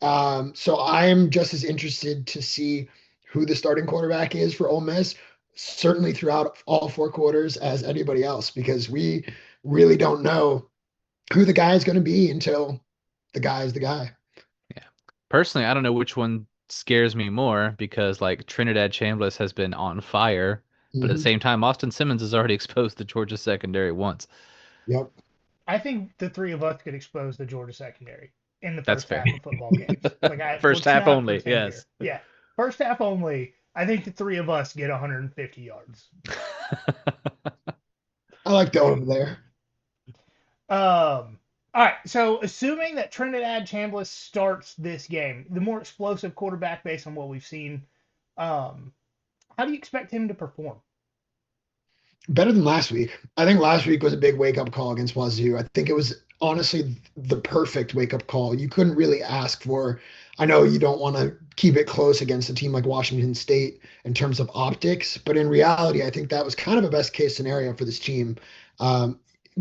So I am just as interested to see who the starting quarterback is for Ole Miss, certainly throughout all four quarters as anybody else, because we really don't know who the guy is going to be until the guy is the guy. Yeah. Personally, I don't know which one scares me more because like Trinidad Chambliss has been on fire, but at the Hmm. same time, Austin Simmons has already exposed the Georgia secondary once. Yep. I think the three of us could expose the Georgia secondary in the That's first fair. half of football games. First Let's half not only, pretend here. yes. Yeah, first half only. I think the three of us get 150 yards. I like the over there. All right. So assuming that Trinidad Chambliss starts this game, the more explosive quarterback based on what we've seen, um, how do you expect him to perform? Better than last week. I think last week was a big wake up call against Wazoo. I think it was honestly the perfect wake up call. You couldn't really ask for. I know you don't want to keep it close against a team like Washington State in terms of optics, but in reality, I think that was kind of a best case scenario for this team. Um,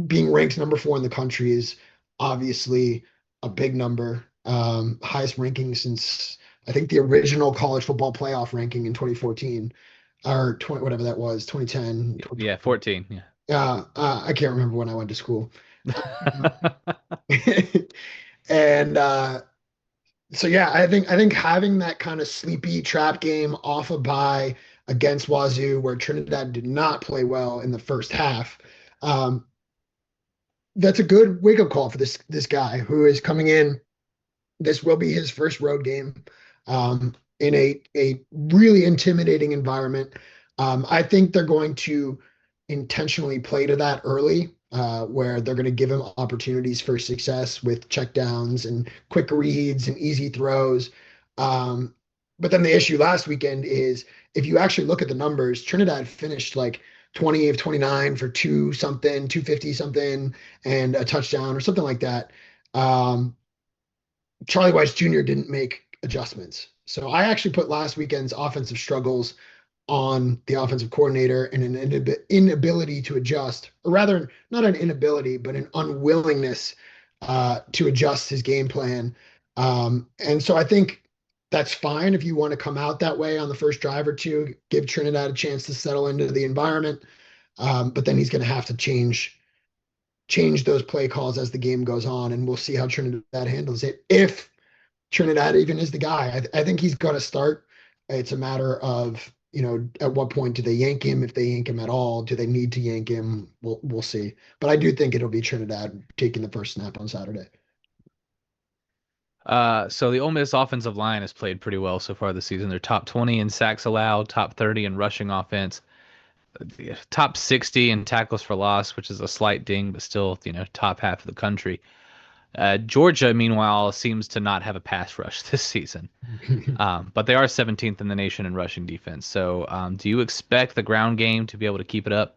Being ranked number four in the country is obviously a big number. Highest ranking since I think the original college football playoff ranking in 2014 or 20, whatever that was, 2010. Yeah, 14. Yeah. I can't remember when I went to school. And so yeah, I think having that kind of sleepy trap game off a bye against Wazoo, where Trinidad did not play well in the first half, um, that's a good wake up call for this guy who is coming in. This will be his first road game in a really intimidating environment. I think they're going to intentionally play to that early, where they're going to give him opportunities for success with checkdowns and quick reads and easy throws. Um, but then the issue last weekend is if you actually look at the numbers, Trinidad finished like 20 of 29 for two something, 250 something, and a touchdown or something like that. Um, Charlie Weiss Jr. didn't make adjustments. So I actually put last weekend's offensive struggles on the offensive coordinator and an inability to adjust, or rather, not an inability, but an unwillingness to adjust his game plan. And so I think that's fine if you want to come out that way on the first drive or two, give Trinidad a chance to settle into the environment. But then he's going to have to change those play calls as the game goes on, and we'll see how Trinidad handles it. If Trinidad even is the guy, I think he's going to start. It's a matter of at what point do they yank him? If they yank him at all, do they need to yank him? We'll see. But I do think it'll be Trinidad taking the first snap on Saturday. So the Ole Miss offensive line has played pretty well so far this season. They're top 20 in sacks allowed, top 30 in rushing offense, top 60 in tackles for loss, which is a slight ding, but still, top half of the country. Georgia, meanwhile, seems to not have a pass rush this season, but they are 17th in the nation in rushing defense. So, do you expect the ground game to be able to keep it up?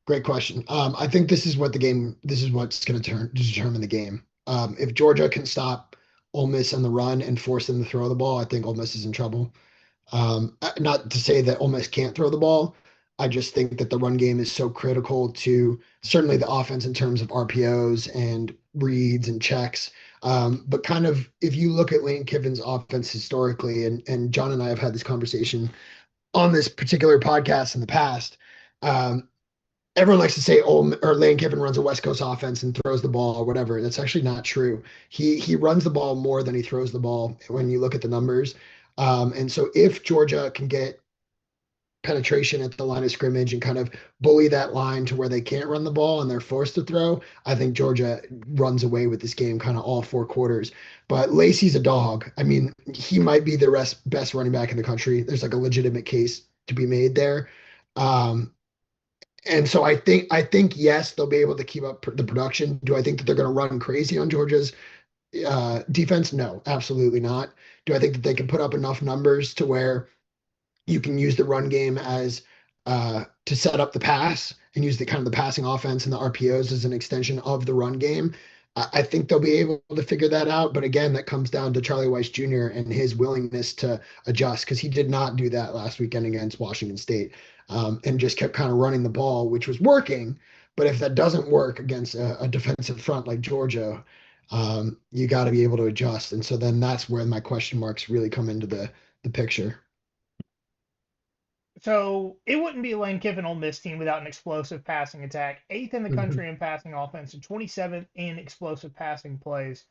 Great question. I think this is what's going to determine the game. If Georgia can stop Ole Miss on the run and force them to throw the ball, I think Ole Miss is in trouble. Not to say that Ole Miss can't throw the ball. I just think that the run game is so critical to certainly the offense in terms of RPOs and reads and checks. But kind of if you look at Lane Kiffin's offense historically, and John and I have had this conversation on this particular podcast in the past. Um, Everyone likes to say Lane Kiffin runs a West Coast offense and throws the ball or whatever. That's actually not true. He runs the ball more than he throws the ball when you look at the numbers. And so if Georgia can get penetration at the line of scrimmage and kind of bully that line to where they can't run the ball and they're forced to throw, I think Georgia runs away with this game kind of all four quarters. But Lacey's a dog. I mean, he might be the best running back in the country. There's like a legitimate case to be made there. Um, and so I think yes, they'll be able to keep up the production. Do I think that they're going to run crazy on Georgia's defense? No, absolutely not. Do I think that they can put up enough numbers to where you can use the run game as to set up the pass and use the kind of the passing offense and the RPOs as an extension of the run game? I think they'll be able to figure that out. But again, that comes down to Charlie Weiss Jr. and his willingness to adjust because he did not do that last weekend against Washington State and just kept kind of running the ball, which was working. But if that doesn't work against a defensive front like Georgia, You got to be able to adjust. And so then that's where my question marks really come into the picture. So it wouldn't be a Lane Kiffin Ole Miss team without an explosive passing attack. Eighth in the Mhm. country in passing offense and 27th in explosive passing plays.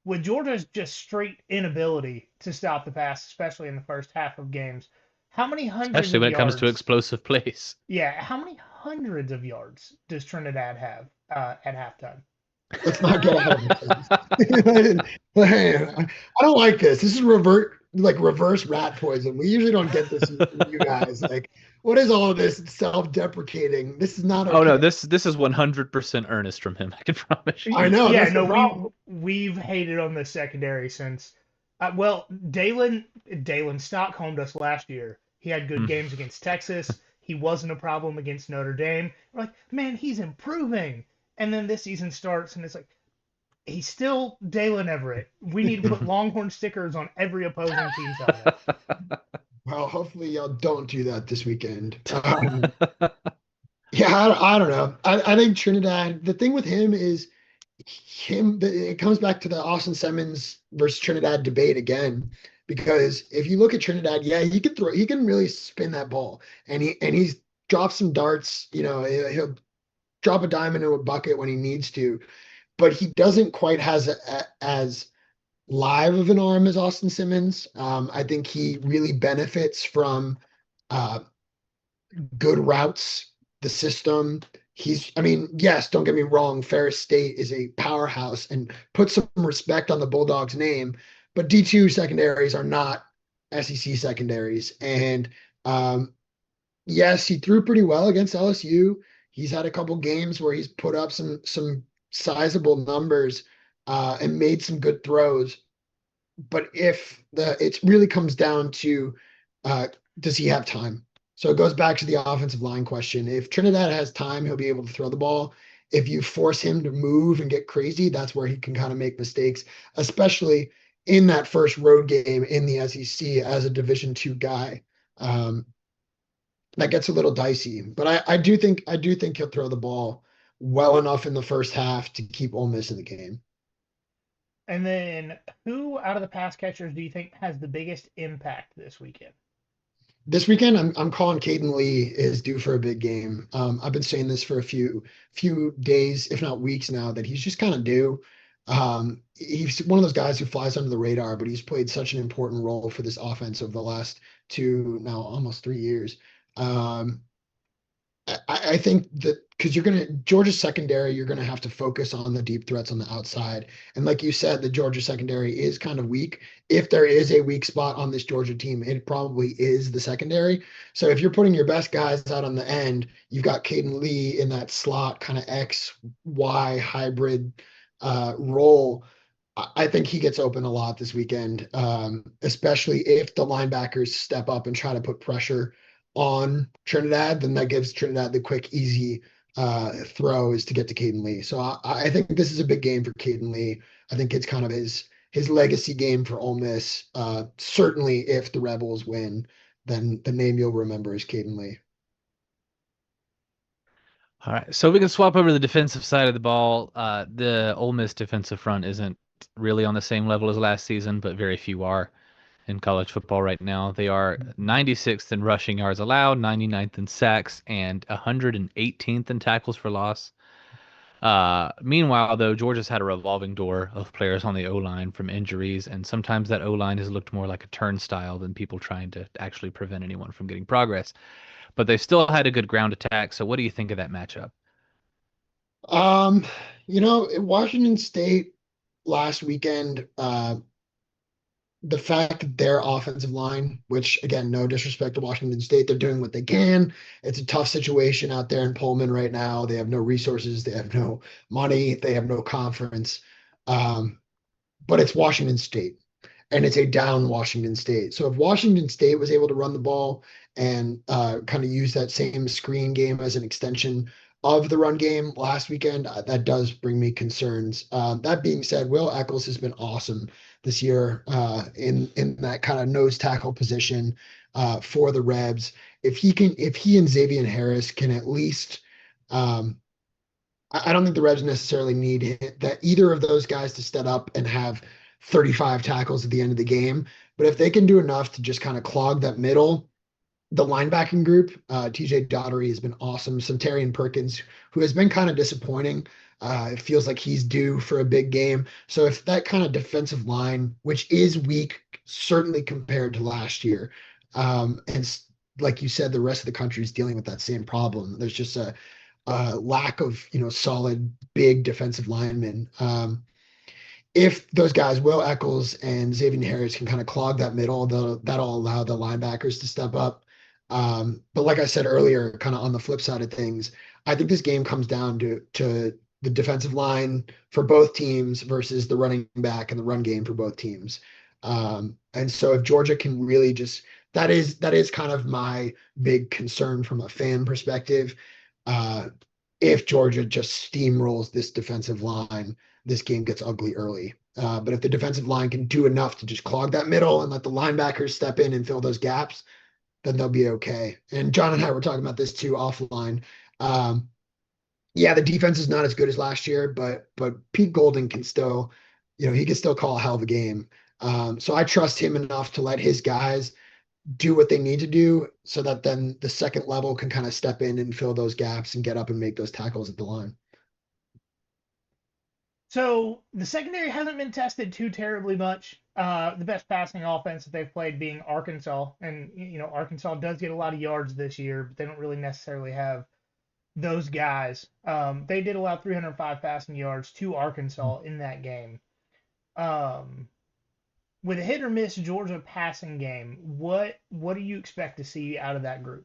With Georgia's just straight inability to stop the pass, especially in the first half of games, how many hundreds Especially of when it comes to yards? explosive plays. Yeah, how many hundreds of yards does Trinidad have at halftime? Let's not get ahead of ourselves. But hey, I don't like this. This is reverse rat poison. We usually don't get this from you guys. Like, what is all of this self-deprecating? This is not Oh okay. no, this is 100% earnest from him. I can promise I you. know Yeah, that's the no, problem. we've hated on the secondary since. Well, Dalen Stockholmed us last year. He had good Hmm. games against Texas. He wasn't a problem against Notre Dame. We're like, man, he's improving. And then this season starts, and it's like he's still Dalen Everett. We need to put Longhorn stickers on every opposing team's helmet. Well, hopefully y'all don't do that this weekend. Yeah, I don't know. I think Trinidad. The thing with him is it comes back to the Austin Simmons versus Trinidad debate again. Because if you look at Trinidad, yeah, he can really spin that ball, and he's dropped some darts. He'll drop a dime into a bucket when he needs to, but he doesn't quite has as live of an arm as Austin Simmons. I think he really benefits from uh, good routes, the system. I mean, yes, don't get me wrong. Ferris State is a powerhouse and put some respect on the Bulldogs name, but D2 secondaries are not SEC secondaries. And yes, he threw pretty well against LSU. He's had a couple games where he's put up some sizable numbers and made some good throws. But if it really comes down to uh, does he have time? So it goes back to the offensive line question. If Trinidad has time, he'll be able to throw the ball. If you force him to move and get crazy, that's where he can kind of make mistakes, especially in that first road game in the SEC as a Division II guy. Um, that gets a little dicey. But I do think he'll throw the ball well enough in the first half to keep Ole Miss in the game. And then, who out of the pass catchers do you think has the biggest impact this weekend? This weekend, I'm calling Caden Lee is due for a big game. I've been saying this for a few days, if not weeks now, that he's just kind of due. He's one of those guys who flies under the radar, but he's played such an important role for this offense over the last two, now almost 3 years. Um, I think that because Georgia's secondary, you're gonna have to focus on the deep threats on the outside. And like you said, the Georgia secondary is kind of weak. If there is a weak spot on this Georgia team, it probably is the secondary. So if you're putting your best guys out on the end, you've got Caden Lee in that slot kind of X, Y hybrid role. I think he gets open a lot this weekend, especially if the linebackers step up and try to put pressure on Trinidad. Then that gives Trinidad the quick, easy throw is to get to Caden Lee. So I think this is a big game for Caden Lee. I think it's kind of his legacy game for Ole Miss. Certainly, if the Rebels win, then the name you'll remember is Caden Lee. All right, so we can swap over to the defensive side of the ball. The Ole Miss defensive front isn't really on the same level as last season, but very few are in college football right now. They are 96th in rushing yards allowed, 99th in sacks, and 118th in tackles for loss. Meanwhile, though, Georgia's had a revolving door of players on the O line from injuries, and sometimes that O line has looked more like a turnstile than people trying to actually prevent anyone from getting progress. But they've still had a good ground attack. So, what do you think of that matchup? Um, Washington State last weekend, the fact that their offensive line, which again, no disrespect to Washington State, they're doing what they can. It's a tough situation out there in Pullman right now. They have no resources, they have no money, they have no conference. Um, but it's Washington State and it's a down Washington State. So if Washington State was able to run the ball and kind of use that same screen game as an extension of the run game last weekend, that does bring me concerns. That being said, Will Eccles has been awesome this year in that kind of nose tackle position for the Rebs. If he and Xavier Harris can at least um, I don't think the Revs necessarily need that either of those guys to step up and have 35 tackles at the end of the game. But if they can do enough to just kind of clog that middle, the linebacking group, TJ Daugherty has been awesome. Tarian Perkins, who has been kind of disappointing. It feels like he's due for a big game. So if that kind of defensive line, which is weak, certainly compared to last year, and like you said, the rest of the country is dealing with that same problem. There's just a lack of solid big defensive linemen. If those guys, Will Eccles and Xavier Harris, can kind of clog that middle, that'll allow the linebackers to step up. But like I said earlier, kind of on the flip side of things, I think this game comes down to the defensive line for both teams versus the running back and the run game for both teams. And so if Georgia can really just that is kind of my big concern from a fan perspective. Uh, if Georgia just steamrolls this defensive line, this game gets ugly early. But if the defensive line can do enough to just clog that middle and let the linebackers step in and fill those gaps, then they'll be okay. And John and I were talking about this too offline. Um, yeah, the defense is not as good as last year, but Pete Golding can still, he can still call a hell of a game. So I trust him enough to let his guys do what they need to do so that then the second level can kind of step in and fill those gaps and get up and make those tackles at the line. So the secondary hasn't been tested too terribly much. The best passing offense that they've played being Arkansas, and Arkansas does get a lot of yards this year, but they don't really necessarily have those guys. They did allow 305 passing yards to Arkansas in that game. With a hit or miss Georgia passing game, what do you expect to see out of that group?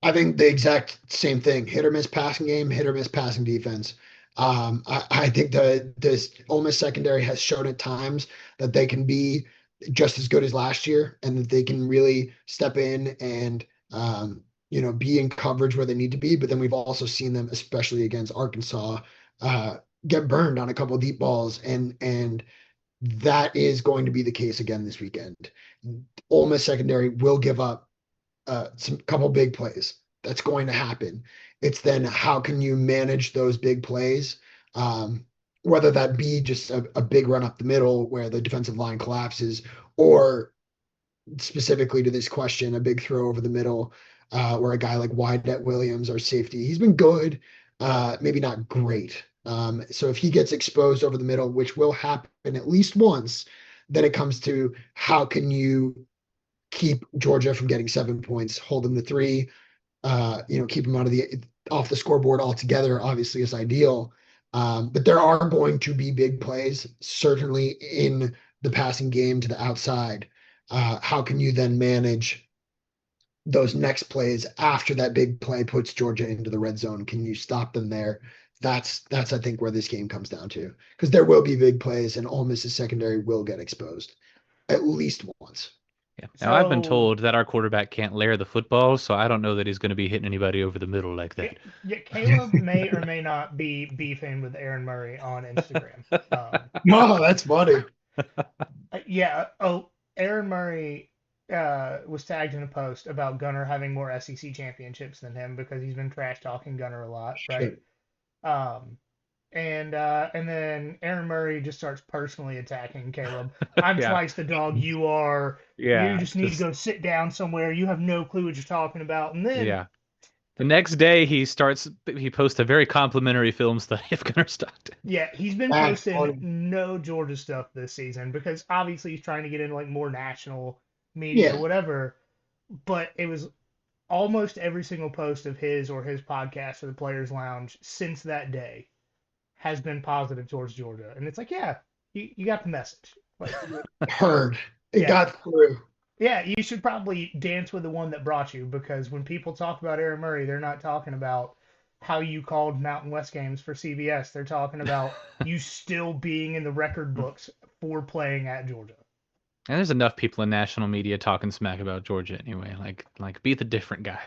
I think the exact same thing: hit or miss passing game, hit or miss passing defense. I think this Ole Miss secondary has shown at times that they can be just as good as last year, and that they can really step in and be in coverage where they need to be. But then we've also seen them, especially against Arkansas, uh, get burned on a couple of deep balls, and that is going to be the case again this weekend. Ole Miss secondary will give up some couple big plays. That's going to happen. It's then how can you manage those big plays? Whether that be just a big run up the middle where the defensive line collapses, or specifically to this question, a big throw over the middle where a guy like Wyatt Williams, our safety, he's been good, maybe not great. So if he gets exposed over the middle, which will happen at least once, then it comes to how can you keep Georgia from getting 7 points, hold them to three, keep them off the scoreboard altogether, obviously is ideal. But there are going to be big plays, certainly in the passing game to the outside. How can you then manage those next plays after that big play puts Georgia into the red zone? Can you stop them there? That's I think where this game comes down to, because there will be big plays and Ole Miss's secondary will get exposed at least once. Yeah. Now I've been So told that our quarterback can't layer the football, so I don't know that he's going to be hitting anybody over the middle like yeah, that. yeah, Kaleb may or may not be beefing with Aaron Murray on Instagram. No, that's funny. Yeah. Oh, Aaron Murray was tagged in a post about Gunner having more SEC championships than him because he's been trash talking Gunner a lot, Sure. right? Um, and then Aaron Murray just starts personally attacking Kaleb. I'm Yeah. twice the dog you are. You Yeah. just need to go sit down somewhere. You have no clue what you're talking about. And then Yeah. The next day he posts a very complimentary film study of Gunnar Stockton. yeah, he's been That's posting funny. no Georgia stuff this season because obviously he's trying to get into like more national media, Yeah. whatever. But it was almost every single post of his or his podcast or the Players Lounge since that day has been positive towards Georgia. And it's like, yeah, you got the message. Like, Heard. It yeah, got through. yeah, you should probably dance with the one that brought you because when people talk about Aaron Murray, they're not talking about how you called Mountain West games for CBS. They're talking about you still being in the record books for playing at Georgia. And there's enough people in national media talking smack about Georgia anyway. Like be the different guy.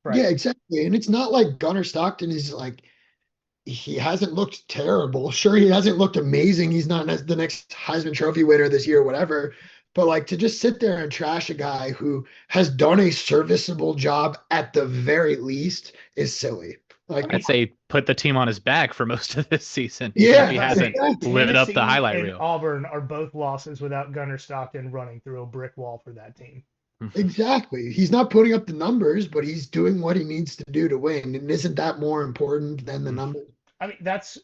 Right. Yeah, exactly. And it's not like Gunnar Stockton is like, he hasn't looked terrible. Sure, he hasn't looked amazing. He's not the next Heisman Trophy winner this year, whatever. But like to just sit there and trash a guy who has done a serviceable job at the very least is silly. I Like, mean, I'd say put the team on his back for most of this season, even if I was he yeah, about to say hasn't lit up the Tennessee highlight and reel. Auburn are both losses without Gunnar Stockton running through a brick wall for that team. exactly. He's not putting up the numbers, but he's doing what he needs to do to win. And isn't that more important than the numbers? I mean that's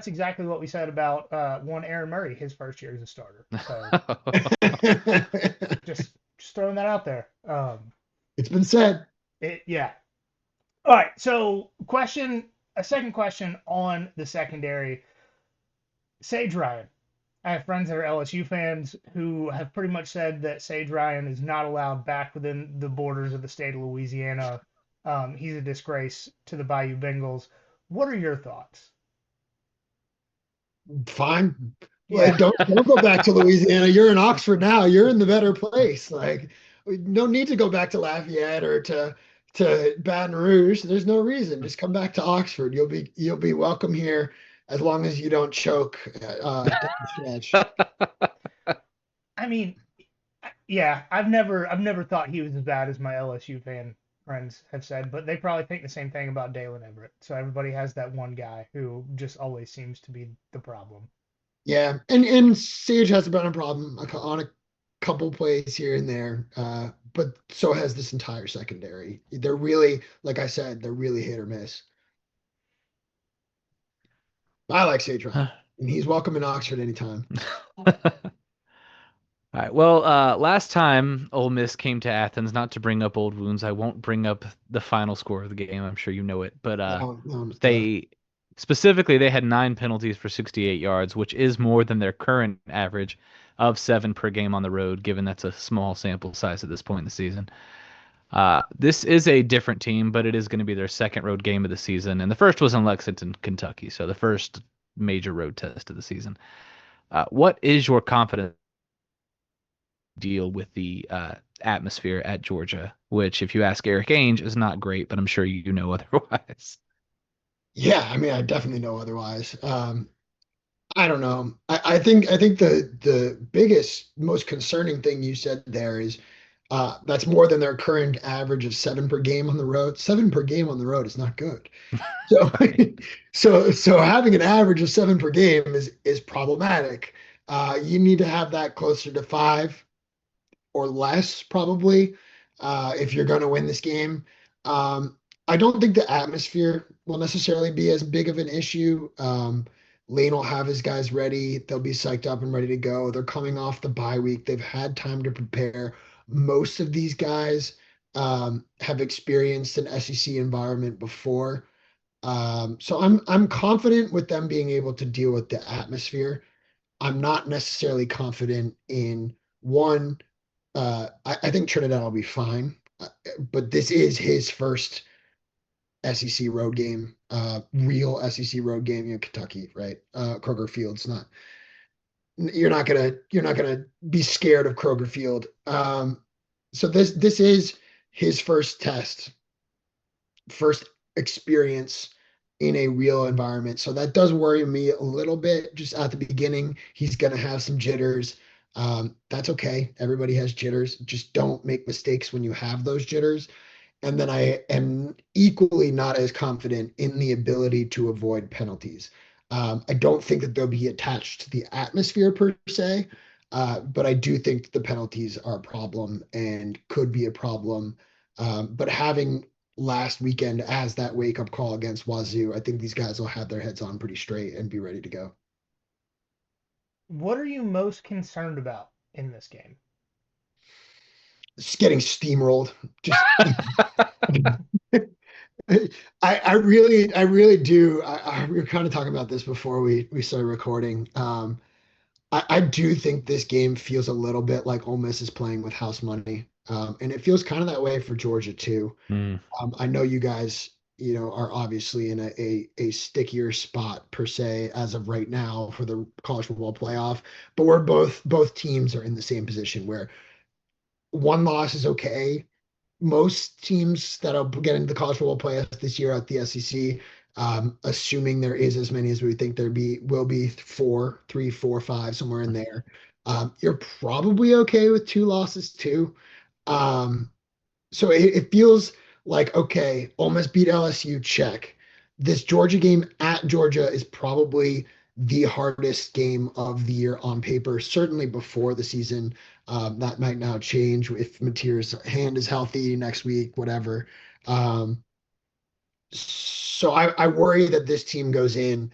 exactly what we said about one Aaron Murray his first year as a starter. So just throwing that out there. It's been said. Yeah. All right. So a second question on the secondary. Sage Ryan. I have friends that are LSU fans who have pretty much said that Sage Ryan is not allowed back within the borders of the state of Louisiana. He's a disgrace to the Bayou Bengals. What are your thoughts? Fine. Like, Yeah. don't go back to Louisiana. You're in Oxford now. You're in the better place. Like, no need to go back to Lafayette or to Baton Rouge. There's no reason. Just come back to Oxford. You'll be welcome here as long as you don't choke down the stretch. I mean, yeah, I've never thought he was as bad as my LSU fan friends have said, but they probably think the same thing about Dalen Everett. So everybody has that one guy who just always seems to be the problem. Yeah, and Sage has been a problem on a couple plays here and there, but so has this entire secondary. They're really, like I said, they're really hit or miss. I like Sage Ryan, and he's welcome in Oxford anytime. All right. Well, last time Ole Miss came to Athens, not to bring up old wounds, I won't bring up the final score of the game. I'm sure you know it, but No, no, they specifically they had 9 penalties for 68 yards, which is more than their current average of 7 per game on the road, given that's a small sample size at this point in the season. This is a different team, but it is going to be their second road game of the season, and the first was in Lexington, Kentucky, so the first major road test of the season. What is your confidence deal with the atmosphere at Georgia, which, if you ask Eric Ainge, is not great, but I'm sure you know otherwise. yeah, I mean, I definitely know otherwise. I don't know. I think the biggest, most concerning thing you said there is that's more than their current average of 7 per game on the road. 7 per game on the road is not good. So, Right. so having an average of 7 per game is problematic. You need to have that closer to 5 or less, probably, if you're going to win this game. Um, I don't think the atmosphere will necessarily be as big of an issue. Lane will have his guys ready. They'll be psyched up and ready to go. They're coming off the bye week. They've had time to prepare. Most of these guys have experienced an SEC environment before. So I'm confident with them being able to deal with the atmosphere. I'm not necessarily confident in one. I think Trinidad will be fine, but this is his first SEC road game, real SEC road game in Kentucky, right? Kroger Field's not. You're not gonna be scared of Kroger Field. So this is his first test, first experience in a real environment. So that does worry me a little bit. Just at the beginning, he's going to have some jitters. That's okay. Everybody has jitters. Just don't make mistakes when you have those jitters. And then I am equally not as confident in the ability to avoid penalties. I don't think that they'll be attached to the atmosphere per se, but I do think the penalties are a problem and could be a problem. But having last weekend as that wake up call against Wazoo, I think these guys will have their heads on pretty straight and be ready to go. What are you most concerned about in this game? Just getting steamrolled. Just I really do. We were kind of talking about this before we started recording. I do think this game feels a little bit like Ole Miss is playing with house money, and it feels kind of that way for Georgia too. Mm. I know you guys, are obviously in a stickier spot per se as of right now for the college football playoff, but we're both teams are in the same position where one loss is okay. Most teams that will get into the college football playoffs this year at the SEC, assuming there is as many as we think will be four, three, four, five, somewhere in there. You're probably okay with two losses too. Um, so it feels like, okay, almost beat LSU, check. this Georgia game at Georgia is probably the hardest game of the year on paper, certainly before the season. That might now change if Mateer's hand is healthy next week, whatever. Um, so I worry that this team goes in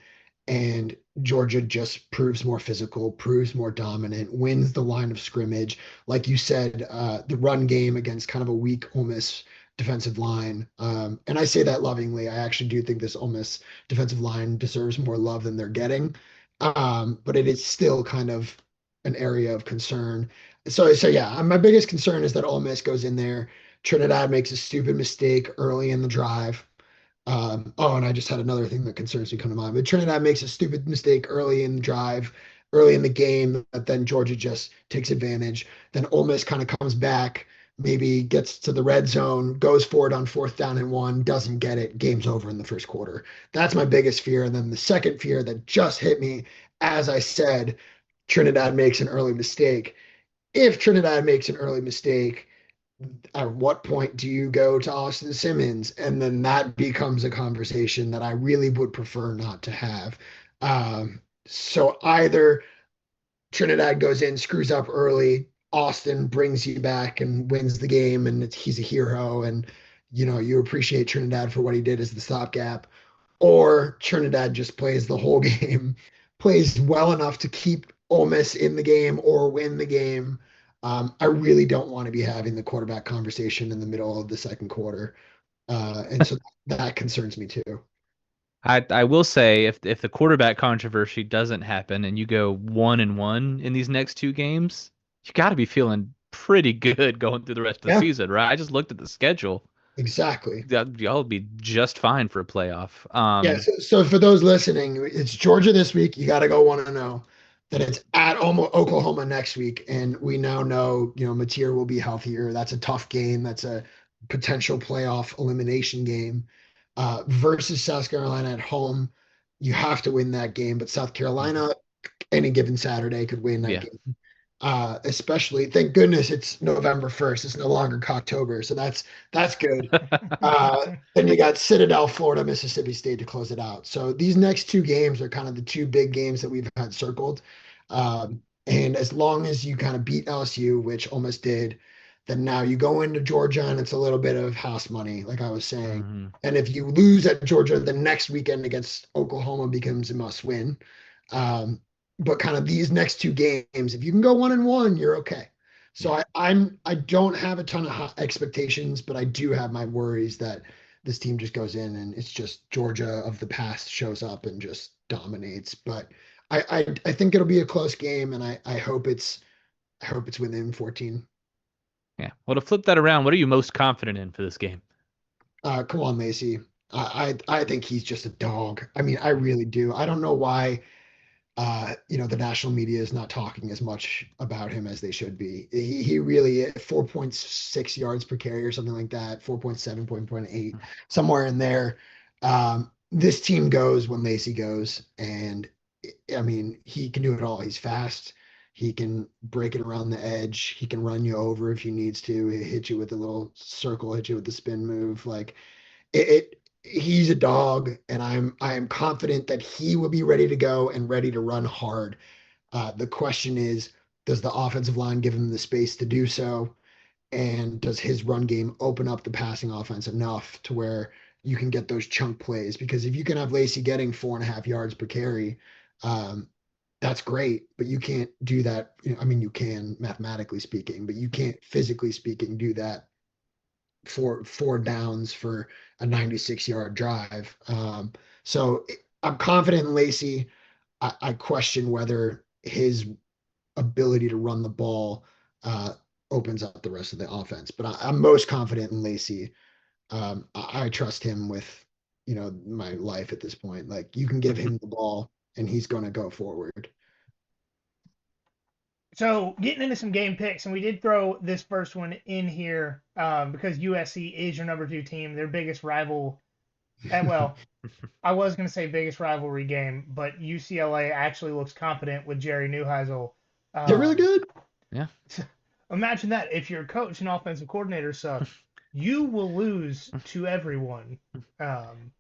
and Georgia just proves more physical, proves more dominant, wins the line of scrimmage. Like you said, the run game against kind of a weak Ole Miss defensive line. And I say that lovingly. I actually do think this Ole Miss defensive line deserves more love than they're getting. But it is still kind of an area of concern. So yeah, my biggest concern is that Ole Miss goes in there. Trinidad makes a stupid mistake early in the drive. And I just had another thing that concerns me come to mind. But Trinidad makes a stupid mistake early in the drive, early in the game, but then Georgia just takes advantage. Then Ole Miss kind of comes back, maybe gets to the red zone, goes for it on 4th down and 1, doesn't get it. Game's over in the first quarter. That's my biggest fear. And then the second fear that just hit me, as I said, Trinidad makes an early mistake. If Trinidad makes an early mistake, at what point do you go to Austin Simmons? And then that becomes a conversation that I really would prefer not to have. So either Trinidad goes in, screws up early, Austin brings you back and wins the game, and he's a hero, and you appreciate Trinidad for what he did as the stopgap, or Trinidad just plays the whole game, plays well enough to keep Ole Miss in the game or win the game. I really don't want to be having the quarterback conversation in the middle of the second quarter. And so that concerns me too. I will say if the quarterback controversy doesn't happen and you go 1-1 in these next two games, you got to be feeling pretty good going through the rest of the Yeah, season, right? I just looked at the schedule. exactly. Y'all would be just fine for a playoff. Yeah. So for those listening, it's Georgia this week. You got to go 1-0. Then it's at Oklahoma next week, and we now know Mateer will be healthier. That's a tough game. That's a potential playoff elimination game. Versus South Carolina at home, you have to win that game. But South Carolina, any given Saturday, could win that Yeah. game. Especially, thank goodness it's November 1st. It's no longer Cocktober, so that's good. Then you got Citadel, Florida, Mississippi State to close it out. So these next two games are kind of the two big games that we've had circled. And as long as you kind of beat LSU, which almost did, then now you go into Georgia and it's a little bit of house money, like I was saying. Mhm. And if you lose at Georgia, the next weekend against Oklahoma becomes a must win. Um, but kind of these next two games, if you can go 1-1, you're okay. So Yeah. I don't have a ton of expectations, but I do have my worries that this team just goes in and it's just Georgia of the past shows up and just dominates. But I think it'll be a close game, and I hope it's within 14. Yeah. Well, to flip that around, what are you most confident in for this game? Come on, Lacey. I think he's just a dog. I mean, I really do. I don't know why the national media is not talking as much about him as they should be. He really 4.6 yards per carry or something like that, 4.7, 4.8, somewhere in there. This team goes when Lacey goes, and I mean, he can do it all. He's fast. He can break it around the edge. He can run you over if he needs to. He hit you with a little circle, hit you with the spin move. Like he's a dog, and I am confident that he will be ready to go and ready to run hard. The question is, does the offensive line give him the space to do so? And does his run game open up the passing offense enough to where you can get those chunk plays? Because if you can have Lacey getting 4.5 yards per carry, um, that's great, but you can't do that. I mean, you can mathematically speaking, but you can't physically speaking do that for 4 downs for a 96-yard drive. So I'm confident in Lacey. I question whether his ability to run the ball uh, opens up the rest of the offense. But I'm most confident in Lacey. I trust him with my life at this point. Like you can give him the ball and he's going to go forward. So getting into some game picks, and we did throw this first one in here because USC is your number two team, their biggest rival. Well, I was going to say biggest rivalry game, but UCLA actually looks competent with Jerry Neuheisel. They're really Um, Mhm. good. Yeah. Imagine that if your coach and offensive coordinator suck, you will lose to everyone. Um,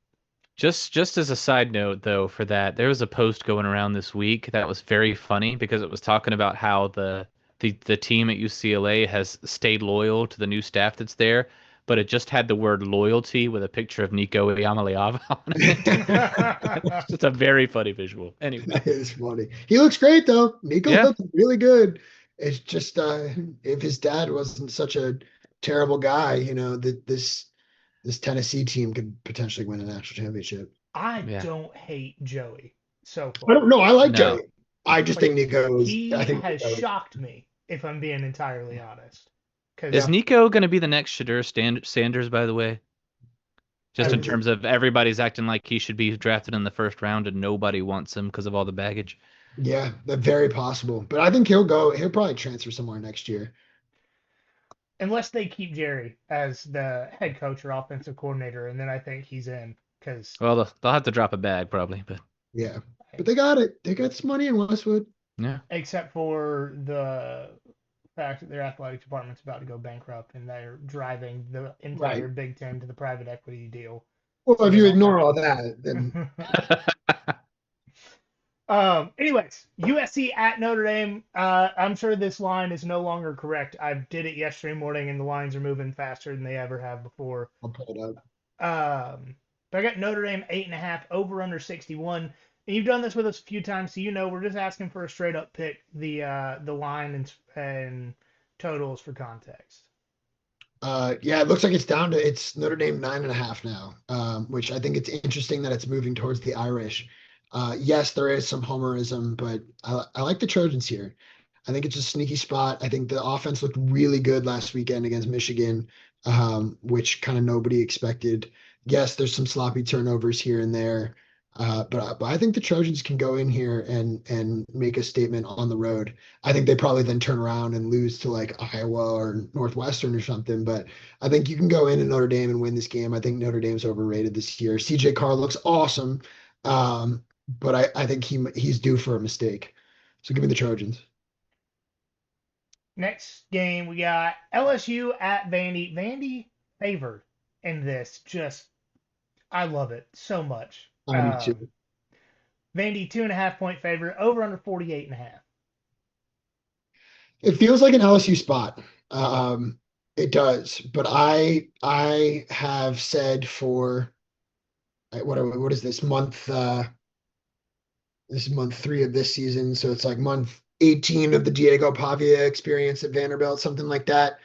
Just as a side note, though, for that, there was a post going around this week that was very funny because it was talking about how the team at UCLA has stayed loyal to the new staff that's there, but it just had the word loyalty with a picture of Nico Iamaleava on it. It's just a very funny visual. Anyway, That is funny. He looks great though. Nico yeah, looks really good. It's just if his dad wasn't such a terrible guy, that this Tennessee team could potentially win a national championship. I yeah, don't hate Joey so I don't far. know. I like no. Joey. I just Like think Nico is. I he think has Nico. shocked me, if I'm being entirely honest. Is Yeah, Because Nico going to be the next Sanders, by the way? I Just in don't think. terms of everybody's acting like he should be drafted in the first round and nobody wants him because of all the baggage. Yeah, that's very possible. But I think he'll go. He'll probably transfer somewhere next year. unless they keep Jerry as the head coach or offensive coordinator, and then I think he's in. Because Well, they'll have to drop a bag probably, but Yeah, but they got it. They got this money in Westwood. yeah. except for the fact that their athletic department's about to go bankrupt and they're driving the entire Right. Big Ten to the private equity deal, Well, so if they you don't have ignore to all pay. that, then Anyways, USC at Notre Dame. I'm sure this line is no longer correct. I did it yesterday morning, and the lines are moving faster than they ever have before. I'll pull it up. But I got Notre Dame 8.5 over under 61. And you've done this with us a few times, so we're just asking for a straight up pick. The line and totals for context. Yeah, it looks like it's Notre Dame 9.5 now, which I think it's interesting that it's moving towards the Irish. Yes, there is some homerism, but I like the Trojans here. I think it's a sneaky spot. I think the offense looked really good last weekend against Michigan, which kind of nobody expected. Yes, there's some sloppy turnovers here and there, but I think the Trojans can go in here and make a statement on the road. I think they probably then turn around and lose to like Iowa or Northwestern or something. But I think you can go in Notre Dame and win this game. I think Notre Dame's overrated this year. CJ Carr looks awesome, but I think he's due for a mistake. So give me the Trojans. Next game, we got LSU at Vandy. Vandy favored in this. Just, I love it so much. I do too. Vandy 2.5 point favorite, over under 48.5. It feels like an LSU spot. It does, but I have said for what is this month? This is month 3 of this season, so it's like month 18 of the Diego Pavia experience at Vanderbilt, something like that.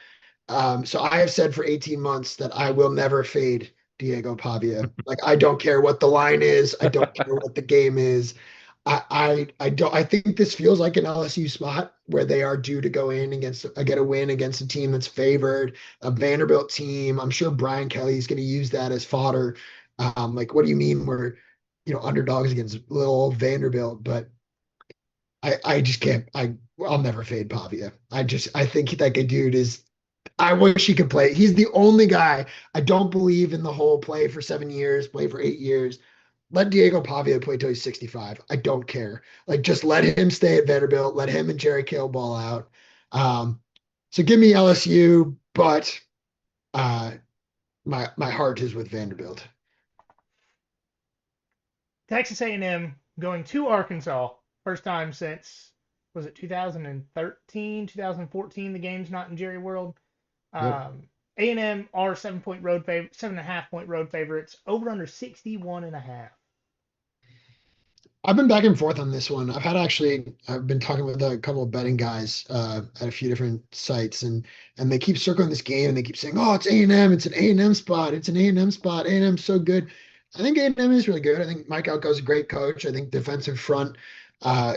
So I have said for 18 months that I will never fade Diego Pavia. Like I don't care what the line is, I don't care what the game is. I don't I think this feels like an LSU spot where they are due to go in against get a win against a team that's favored, a Vanderbilt team. I'm sure Brian Kelly is going to use that as fodder. Like what do you mean we're underdogs against little old Vanderbilt? But I just can't. I'll never fade Pavia. I think that dude is. I wish he could play. He's the only guy. I don't believe in the whole play for 7 years, play for 8 years. Let Diego Pavia play till he's 65. I don't care. Like just let him stay at Vanderbilt. Let him and Jerry Kill ball out. Um, so give me LSU, but uh, my heart is with Vanderbilt. Texas A&M going to Arkansas. First time since, was it 2013, 2014, the game's not in Jerry World. Yep. A&M are 7.5 point road favorites, over under 61.5. I've been back and forth on this one. I've been talking with a couple of betting guys at a few different sites, and they keep circling this game, and they keep saying, "Oh, it's A&M. It's an A&M spot. It's an A&M spot. A&M's so good." I think A&M is really good. I think Mike Elko's a great coach. I think defensive front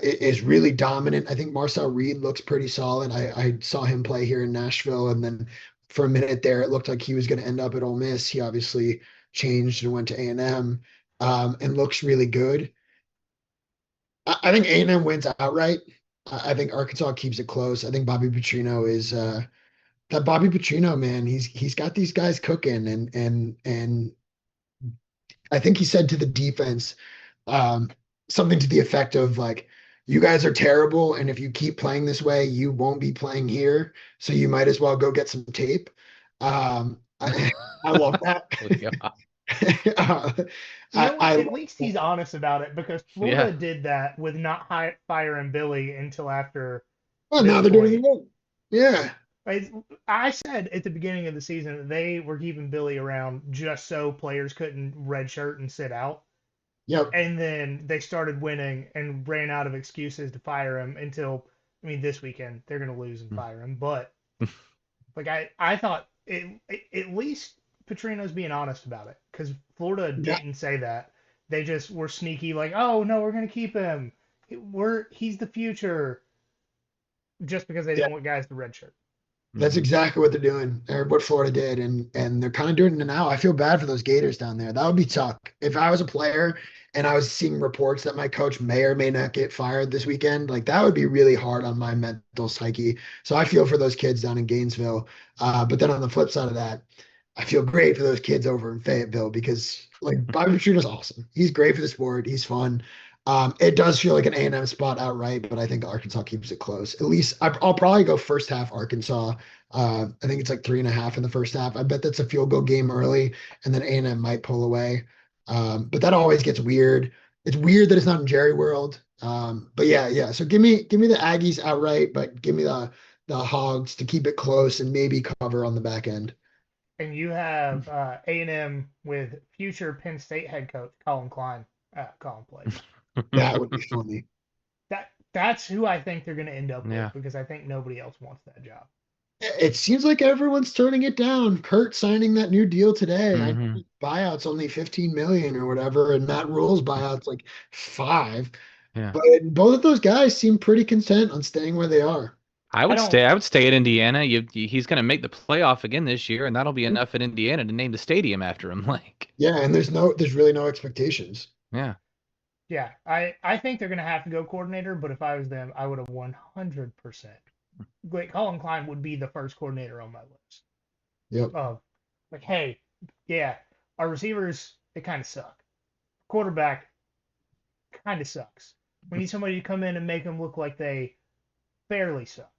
is really dominant. I think Marcel Reed looks pretty solid. I saw him play here in Nashville, and then for a minute there, it looked like he was going to end up at Ole Miss. He obviously changed and went to A&M, and looks really good. I think A&M wins outright. I think Arkansas keeps it close. I think Bobby Petrino is that Bobby Petrino man. He's got these guys cooking, and I think he said to the defense um, something to the effect of like, "You guys are terrible, and if you keep playing this way, you won't be playing here. So you might as well go get some tape." I love that. Holy God. uh, You know what? I At least he's honest about it because Yeah. Florida did that with not firing Billy until after well, this now they're doing it point. again. Yeah. I said at the beginning of the season that they were keeping Billy around just so players couldn't redshirt and sit out. Yep. And then they started winning and ran out of excuses to fire him until, I mean, this weekend they're going to lose and fire him. But like I thought at least Petrino's being honest about it because Florida Yeah. didn't say that. They just were sneaky, like, oh no, we're going to keep him. He's the future, just because they Yeah. didn't want guys to redshirt. That's Mhm. exactly what they're doing, or what Florida did, and they're kind of doing it now. I feel bad for those Gators down there. That would be tough. If I was a player and I was seeing reports that my coach may or may not get fired this weekend, like that would be really hard on my mental psyche. So I feel for those kids down in Gainesville. But then on the flip side of that, I feel great for those kids over in Fayetteville because like Bobby Petrino's awesome. He's great for the sport. He's fun. It does feel like an A&M spot outright, but I think Arkansas keeps it close. At least I'll probably go first half Arkansas. I think it's like 3.5 in the first half. I bet that's a field goal game early, and then A&M might pull away. But that always gets weird. It's weird that it's not in Jerry World. But yeah, yeah. So give me the Aggies outright, but give me the Hogs to keep it close and maybe cover on the back end. And you have A&M with future Penn State head coach Colin Klein calling plays. That would be funny. That's who I think they're going to end up with Yeah. because I think nobody else wants that job. It seems like everyone's turning it down. Kurt signing that new deal today. I Hmm. buyout's only 15 million or whatever, and Matt Rule's buyout's like 5. Yeah. But both of those guys seem pretty content on staying where they are. I don't. I would stay at Indiana. He's going to make the playoff again this year, and that'll be enough at Indiana to name the stadium after him. Like, Yeah, and there's really no expectations. yeah. Yeah, I think they're going to have to go coordinator, but if I was them, I would have 100%. Like Colin Klein would be the first coordinator on my list. Yep. Of like, hey, yeah, our receivers they kind of suck. Quarterback kind of sucks. We need somebody to come in and make them look like they fairly suck.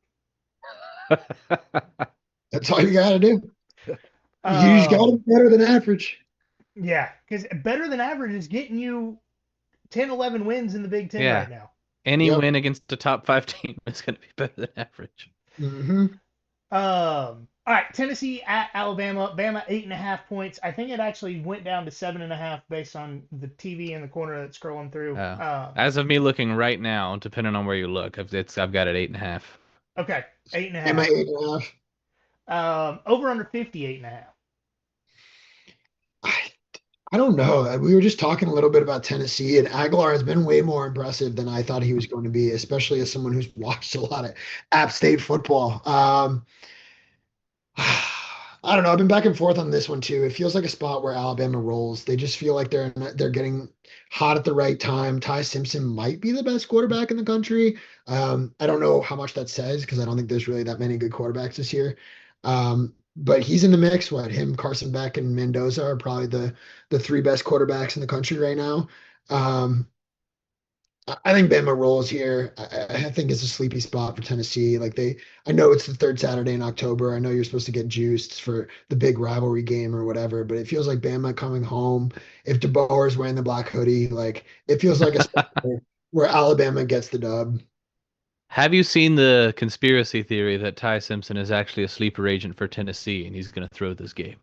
That's all you gotta do. You just gotta Um, be better than average. yeah, because better than average is getting you 10, 11 wins in the Big Ten Yeah. right now. Any Yep. win against a top five team is going to be better than average. All right, Tennessee at Alabama. Bama 8.5 points. I think it actually went down to 7.5 based on the TV in the corner that's scrolling through. As of me looking right now, depending on where you look, I've got it 8.5. Okay, eight and a Am I half. 8.5? Over under 58.5. I, I don't know. We were just talking a little bit about Tennessee, and Aguilar has been way more impressive than I thought he was going to be, especially as someone who's watched a lot of App State football. I don't know. I've been back and forth on this one too. It feels like a spot where Alabama rolls. They just feel like they're getting hot at the right time. Ty Simpson might be the best quarterback in the country. I don't know how much that says because I don't think there's really that many good quarterbacks this year. But he's in the mix. What him, Carson Beck, and Mendoza are probably the three best quarterbacks in the country right now. Um, I think Bama rolls here. I think it's a sleepy spot for Tennessee. I know it's the third Saturday in October. I know you're supposed to get juiced for the big rivalry game or whatever, but it feels like Bama coming home. If DeBoer is wearing the black hoodie, like it feels like a spot where Alabama gets the dub. Have you seen the conspiracy theory that Ty Simpson is actually a sleeper agent for Tennessee and he's going to throw this game?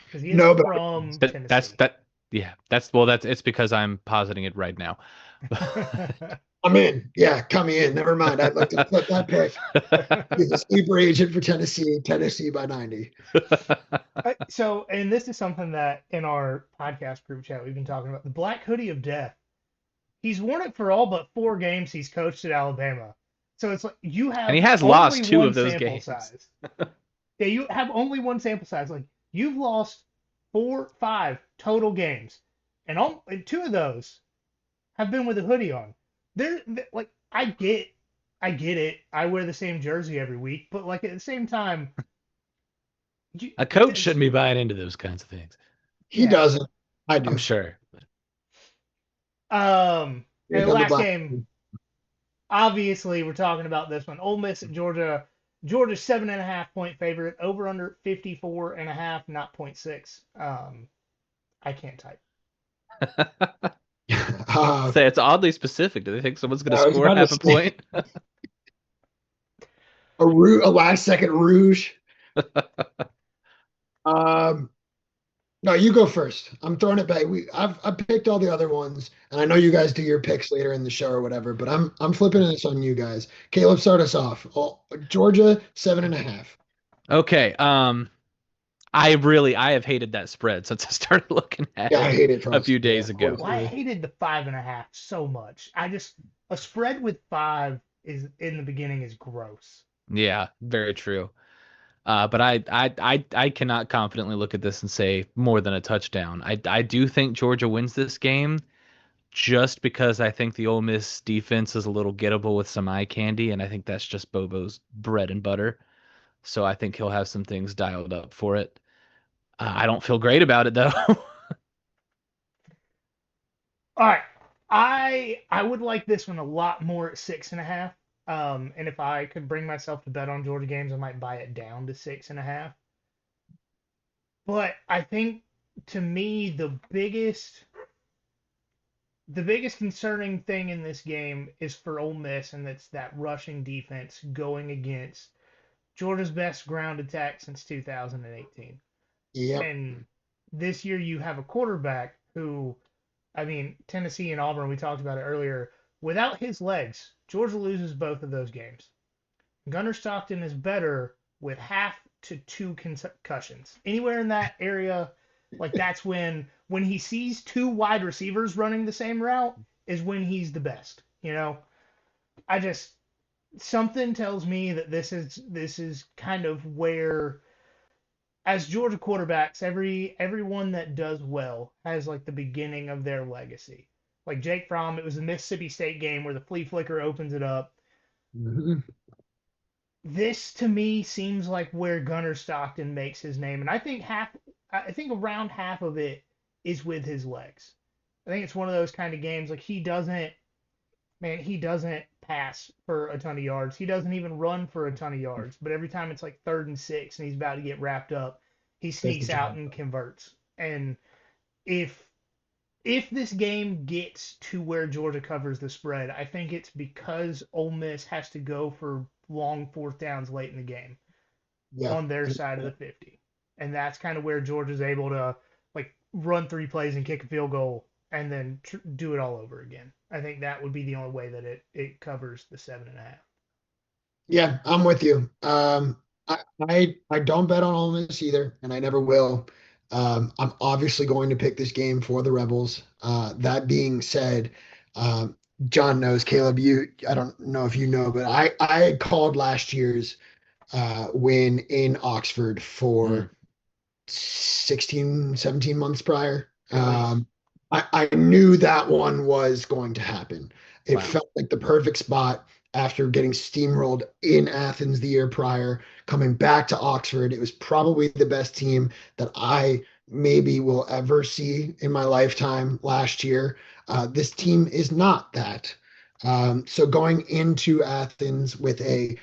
Because he is No, but from That that's Tennessee. that yeah, that's well that's it's because I'm positing it right now. I'm in. Yeah, come in. Never mind. I'd like to flip that pick. He's a sleeper agent for Tennessee. Tennessee by 90. So, and this is something that in our podcast group chat we've been talking about the black hoodie of death. He's worn it for all but 4 games he's coached at Alabama. So it's like you And he have has only lost two one of those sample games. size. Yeah, you have only one sample size. Like you've lost 5 total games, and 2 of those have been with a hoodie on. Like I get it. I wear the same jersey every week, but like at the same time, you, A coach it's, shouldn't be buying into those kinds of things. He yeah. doesn't. I I'm do. sure. And He's the on the last black. game, obviously, we're talking about this one. Ole Miss at Georgia. Georgia's 7.5 point favorite. Over under 54.5, not .6. I can't type. Say it's oddly specific. Do they think someone's going to I was score about to half a say point? a last second rouge. Um, no, you go first. I'm throwing it back. I've picked all the other ones, and I know you guys do your picks later in the show or whatever. But I'm flipping this on you guys. Caleb, start us off. Oh, Georgia 7.5. Okay. I have hated that spread since I started looking at Yeah, I it hate it, a trust. few Yeah, days ago. Well, I honestly. hated the 5.5 so much. A spread with 5 is in the beginning is gross. Yeah, very true. But I cannot confidently look at this and say more than a touchdown. I do think Georgia wins this game just because I think the Ole Miss defense is a little gettable with some eye candy, and I think that's just Bobo's bread and butter. So I think he'll have some things dialed up for it. I don't feel great about it though. All right, I would like this one a lot more at 6.5. And if I could bring myself to bet on Georgia games, I might buy it down to 6.5. But I think to me the biggest concerning thing in this game is for Ole Miss, and that's that rushing defense going against Georgia's best ground attack since 2018. Yep. And this year you have a quarterback who, I mean, Tennessee and Auburn, we talked about it earlier. Without his legs, Georgia loses both of those games. Gunnar Stockton is better with half to two concussions. Anywhere in that area, like that's when he sees two wide receivers running the same route is when he's the best. I just something tells me that this is kind of where as Georgia quarterbacks, everyone that does well has like the beginning of their legacy. Like Jake Fromm, it was the Mississippi State game where the flea flicker opens it up. Mhm. This to me seems like where Gunnar Stockton makes his name, and I think around half of it is with his legs. I think it's one of those kind of games like he doesn't pass for a ton of yards. He doesn't even run for a ton of yards. But every time it's like 3rd and 6 and he's about to get wrapped up, he That's the sneaks out job. and converts. And if if this game gets to where Georgia covers the spread, I think it's because Ole Miss has to go for long 4th downs late in the game Yep. on their side of the 50. And that's kind of where Georgia's able to like run 3 plays and kick a field goal and then do it all over again. I think that would be the only way that it covers the 7.5. Yeah, I'm with you. I don't bet on Ole Miss either, and I never will. I'm obviously going to pick this game for the Rebels. That being said, um, John knows, Caleb, I don't know if you know, but I had called last year's win in Oxford Mm, for 16, 17 months prior. Gross. I knew that one was going to happen. It wow. felt like the perfect spot after getting steamrolled in Athens the year prior, coming back to Oxford. It was probably the best team that I maybe will ever see in my lifetime last year. This team is not that. So going into Athens with a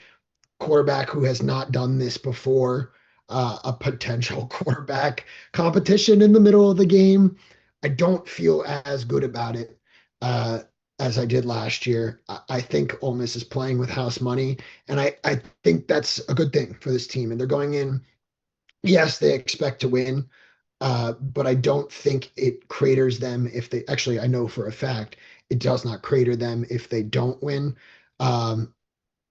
quarterback who has not done this before, a potential quarterback competition in the middle of the game. I don't feel as good about it uh, as I did last year. I think Ole Miss is playing with house money, and I think that's a good thing for this team. And they're going in, yes, they expect to win, but I don't think it craters them if they actually, I know for a fact it does not crater them if they don't win. Um,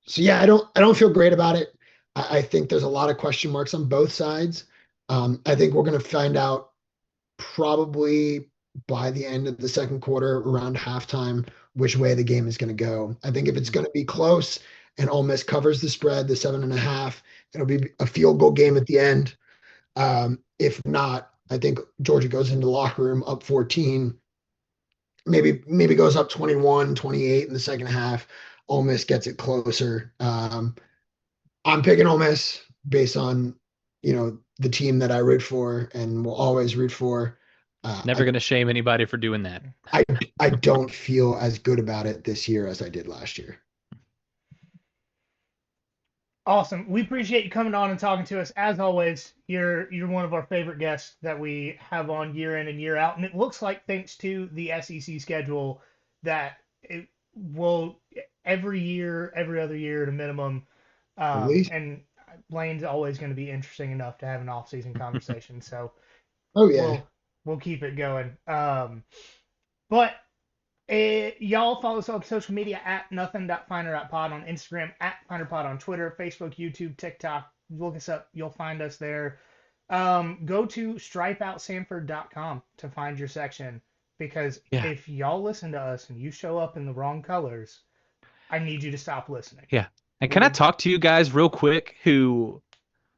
so yeah, I don't feel great about it. I think there's a lot of question marks on both sides. I think we're going to find out probably by the end of the second quarter, around halftime, which way the game is going to go. I think if it's Mm. going to be close and Ole Miss covers the spread, the 7.5, it'll be a field goal game at the end. If not, I think Georgia goes into the locker room up 14, maybe goes up 21, 28 in the second half. Ole Miss gets it closer. I'm picking Ole Miss based on, the team that I root for and will always root for. Uh, Never I, going to shame anybody for doing that. I, I don't feel as good about it this year as I did last year. Awesome. We appreciate you coming on and talking to us. As always, you're one of our favorite guests that we have on year in and year out. And it looks like thanks to the SEC schedule that it will every year, every other year at a minimum. At least. And Blaine's always going to be interesting enough to have an off-season conversation. So Oh yeah. we'll we'll keep it going. But y'all follow us on social media at nothing.finer.pod on Instagram, at finerpod on Twitter, Facebook, YouTube, TikTok. Look us up. You'll find us there. Go to stripeoutsanford.com to find your section because Yeah. if y'all listen to us and you show up in the wrong colors, I need you to stop listening. Yeah. And can I talk to you guys real quick who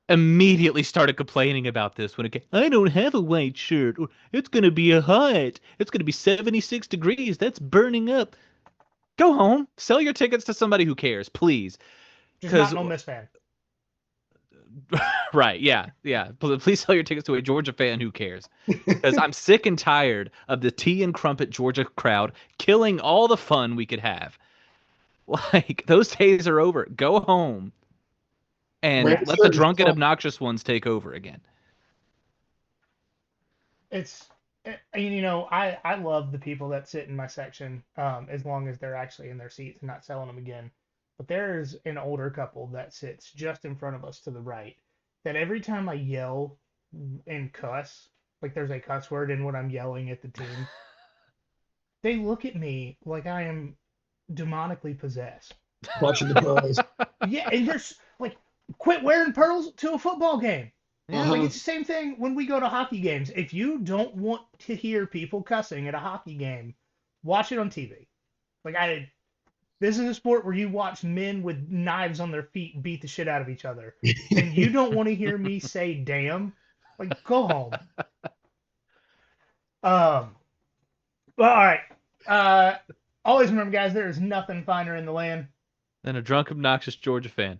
immediately started complaining about this when it came, I don't have a white shirt. Or, it's going to be hot. It's going to be 76 degrees. That's burning up. Go home. Sell your tickets to somebody who cares, please. Just not Because, an Ole Miss fan. right, yeah, yeah. Please sell your tickets to a Georgia fan who cares. Because I'm sick and tired of the tea and crumpet Georgia crowd killing all the fun we could have. Like, those days are over. Go home and Wear a let the shirt drunken, yourself. obnoxious ones take over again. It's you know I love the people that sit in my section as long as they're actually in their seats and not selling them again. But there's an older couple that sits just in front of us to the right that every time I yell and cuss, like there's a cuss word in what I'm yelling at the team, they look at me like I am demonically possessed. Clutching the pearls. Yeah, and you're like, quit wearing pearls to a football game. Yeah. Like Uh-huh. it's the same thing when we go to hockey games. If you don't want to hear people cussing at a hockey game, watch it on TV. Like this is a sport where you watch men with knives on their feet beat the shit out of each other, and you don't want to hear me say "damn." Like go home. Um. Well, all right. Uh. Always remember, guys, there is nothing finer in the land. Than a drunk, obnoxious Georgia fan.